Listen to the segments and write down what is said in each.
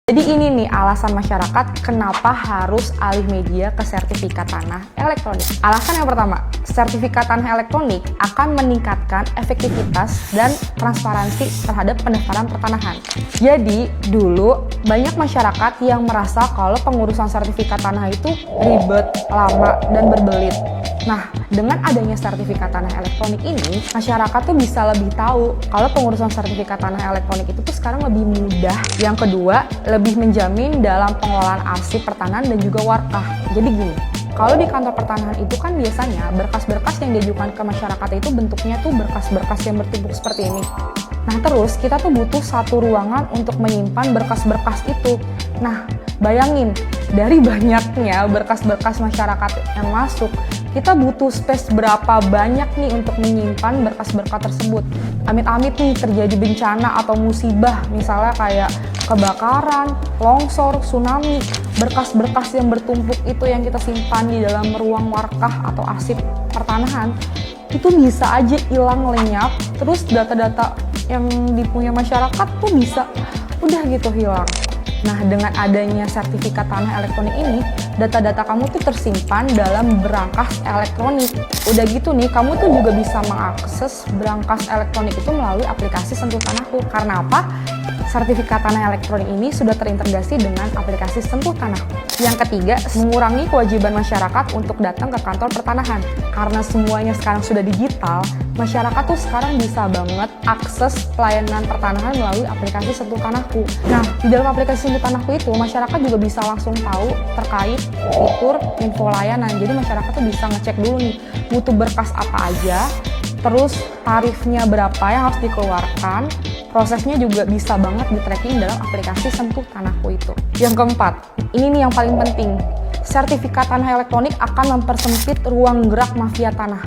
Jadi ini nih alasan masyarakat kenapa harus alih media ke sertifikat tanah elektronik. Alasan yang pertama, sertifikat tanah elektronik akan meningkatkan efektivitas dan transparansi terhadap pendaftaran pertanahan. Jadi dulu banyak masyarakat yang merasa kalau pengurusan sertifikat tanah itu ribet, lama, dan berbelit. Nah, dengan adanya sertifikat tanah elektronik ini, masyarakat tuh bisa lebih tahu kalau pengurusan sertifikat tanah elektronik itu tuh sekarang lebih mudah. Yang kedua, lebih menjamin dalam pengelolaan arsip pertanahan dan juga warkah. Jadi gini, kalau di kantor pertanahan itu kan biasanya berkas-berkas yang diajukan ke masyarakat itu bentuknya tuh berkas-berkas yang bertumpuk seperti ini. Nah, terus kita tuh butuh satu ruangan untuk menyimpan berkas-berkas itu. Nah, bayangin, dari banyaknya berkas-berkas masyarakat yang masuk, kita butuh space berapa banyak nih untuk menyimpan berkas-berkas tersebut. Amit-amit nih terjadi bencana atau musibah, misalnya kayak kebakaran, longsor, tsunami, berkas-berkas yang bertumpuk itu yang kita simpan di dalam ruang warkah atau arsip pertanahan, itu bisa aja hilang lenyap, terus data-data yang dipunya masyarakat tuh bisa udah gitu hilang. Nah, dengan adanya sertifikat tanah elektronik ini, data-data kamu tuh tersimpan dalam berangkas elektronik. Udah gitu nih, kamu tuh juga bisa mengakses berangkas elektronik itu melalui aplikasi Sentuh Tanahku. Karena apa? Sertifikat tanah elektronik ini sudah terintegrasi dengan aplikasi Sentuh Tanahku. Yang ketiga, mengurangi kewajiban masyarakat untuk datang ke kantor pertanahan. Karena semuanya sekarang sudah digital, masyarakat tuh sekarang bisa banget akses pelayanan pertanahan melalui aplikasi Sentuh Tanahku. Nah, di dalam aplikasi Sentuh Tanahku itu, masyarakat juga bisa langsung tahu terkait fitur info layanan. Jadi masyarakat tuh bisa ngecek dulu nih, butuh berkas apa aja, terus tarifnya berapa yang harus dikeluarkan, prosesnya juga bisa banget di-tracking dalam aplikasi Sentuh Tanahku itu. Yang keempat, ini nih yang paling penting, sertifikat tanah elektronik akan mempersempit ruang gerak mafia tanah.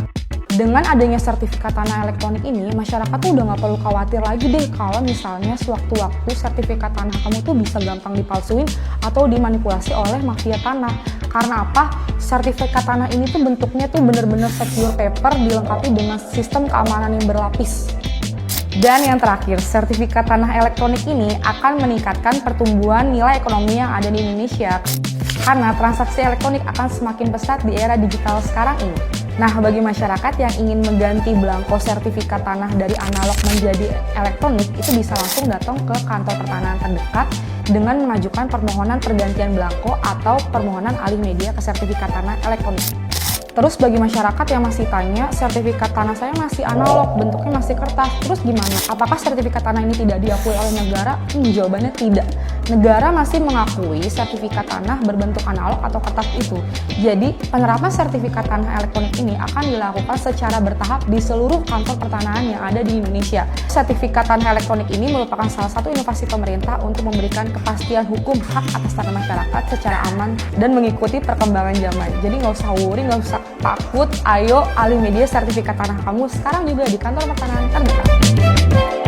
Dengan adanya sertifikat tanah elektronik ini, masyarakat tuh udah nggak perlu khawatir lagi deh kalau misalnya sewaktu-waktu sertifikat tanah kamu tuh bisa gampang dipalsuin atau dimanipulasi oleh mafia tanah. Karena apa? Sertifikat tanah ini tuh bentuknya tuh bener-bener secure paper dilengkapi dengan sistem keamanan yang berlapis. Dan yang terakhir, sertifikat tanah elektronik ini akan meningkatkan pertumbuhan nilai ekonomi yang ada di Indonesia. Karena transaksi elektronik akan semakin pesat di era digital sekarang ini. Nah, bagi masyarakat yang ingin mengganti belangko sertifikat tanah dari analog menjadi elektronik, itu bisa langsung datang ke kantor pertanahan terdekat dengan mengajukan permohonan pergantian belangko atau permohonan alih media ke sertifikat tanah elektronik. Terus bagi masyarakat yang masih tanya, sertifikat tanah saya masih analog, bentuknya masih kertas, terus gimana? Apakah sertifikat tanah ini tidak diakui oleh negara? Jawabannya tidak. Negara masih mengakui sertifikat tanah berbentuk analog atau kertas itu. Jadi, penerapan sertifikat tanah elektronik ini akan dilakukan secara bertahap di seluruh kantor pertanahan yang ada di Indonesia. Sertifikat tanah elektronik ini merupakan salah satu inovasi pemerintah untuk memberikan kepastian hukum hak atas tanah masyarakat secara aman dan mengikuti perkembangan zaman. Jadi nggak usah worry, nggak usah takut, ayo alih media sertifikat tanah kamu sekarang juga di kantor pertanahan terdekat.